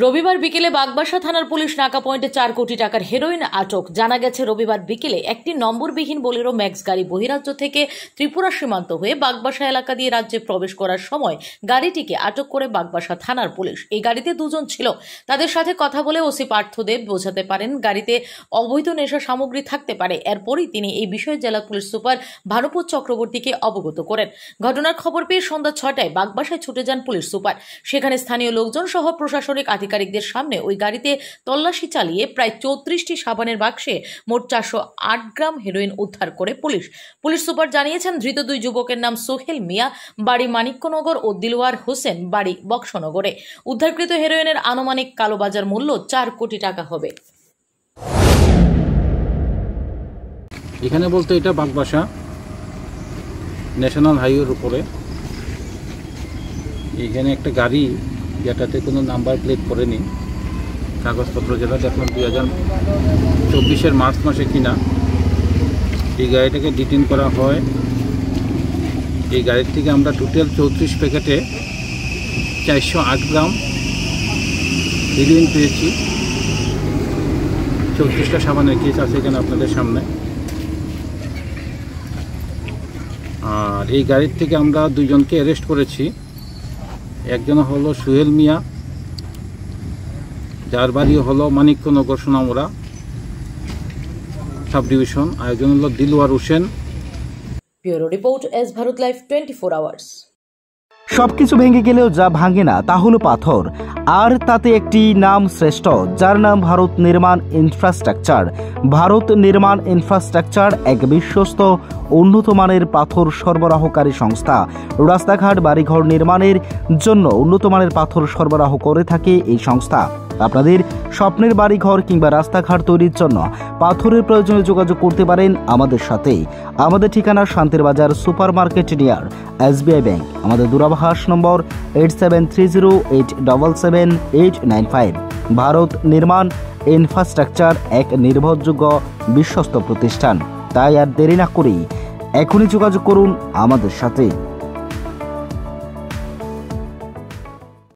রবিবার বিকেলে বাগবাসা থানার পুলিশ নাকা পয়েন্টে 4 কোটি টাকার হেরোইন আটক। জানা গেছে, রবিবার বিকেলে একটি নম্বরবিহীন বোলেরো ম্যাক্স গাড়ি বহিরাজ্য থেকে ত্রিপুরা সীমান্ত হয়ে বাগবাসা এলাকা দিয়ে রাজ্যে প্রবেশ করার সময় গাড়িটিকে আটক করে বাগবাসা থানার পুলিশ। এই গাড়িতে দুজন ছিল। তাদের সাথে কথা বলে ওসি পার্থদেব বোঝাতে পারেন গাড়িতে অবৈধ নেশা সামগ্রী থাকতে পারে। এরপরই তিনি এই বিষয়ে জেলা পুলিশ সুপার ভানুপত চক্রবর্তীকে অবগত করেন। ঘটনার খবর পেয়ে সন্ধ্যা 6টায় বাগবাসায় ছুটে যান পুলিশ সুপার। সেখানে স্থানীয় লোকজন সহ প্রশাসনিক আধিকারিকদের সামনে ওই গাড়িতে তল্লাশি চালিয়ে প্রায় 34টি সাবানের বাক্সে মোট 408 গ্রাম হেরোইন উদ্ধার করে পুলিশ সুপার জানিয়েছেন, ধৃত দুই যুবকের নাম সোহেল মিয়া, বাড়ি মানিক্যনগর, ও দিলওয়ার হোসেন, বাড়ি বক্সনগরে। উদ্ধারকৃত হেরোইনের আনুমানিক কালোবাজার মূল্য 4 কোটি টাকা হবে। এখানে বলতে এটা বাগবাসা ন্যাশনাল হাইওয়ের উপরে এখানে একটা গাড়ি, যেটাতে কোনো নাম্বার প্লেট করেনি, কাগজপত্র যেটা দেখলাম 2024 মার্চ মাসে কিনা। এই গাড়িটাকে ডিটেইন করা হয়। এই গাড়ির থেকে আমরা টোটাল 34 প্যাকেটে 408 গ্রাম হেরোইন পেয়েছি। 34টা সাবানের কেস আছে এখানে আপনাদের সামনে। আর এই গাড়ির থেকে আমরা দুইজনকে অ্যারেস্ট করেছি। একজন হলো সোহেল মিয়া, যার বাড়ি হলো মানিক্যনগর সোনামুড়া সাব ডিভিশন, আর একজন হলো Dilwar Hossain. Bureau report, S Bharat live 24 hours. সবকিছু ভেঙে গেলেও যা ভাঙে না তা হলো পাথর, আর তাতে একটি নাম শ্রেষ্ঠ, যার নাম ভারত নির্মাণ ইনফ্রাস্ট্রাকচার। ভারত নির্মাণ ইনফ্রাস্ট্রাকচার এক বিশ্বস্ত উন্নত মানের পাথর সরবরাহকারী সংস্থা। রাস্তাঘাট, বাড়িঘর নির্মাণের জন্য উন্নত মানের পাথর সরবরাহ করে থাকে এই সংস্থা। আপনাদের স্বপ্নের বাড়িঘর কিংবা রাস্তাঘাট তৈরির জন্য পাথরের প্রয়োজনে যোগাযোগ করতে পারেন আমাদের সাথে। আমাদের ঠিকানা শান্তির বাজার super market near SBI bank. আমাদের দূরভাষ নম্বর 8730877895। ভারত নির্মাণ ইনফ্রাস্ট্রাকচার এক নির্ভরযোগ্য বিশ্বস্ত প্রতিষ্ঠান। তাই আর দেরি না করেই এখনই যোগাযোগ করুন আমাদের সাথে।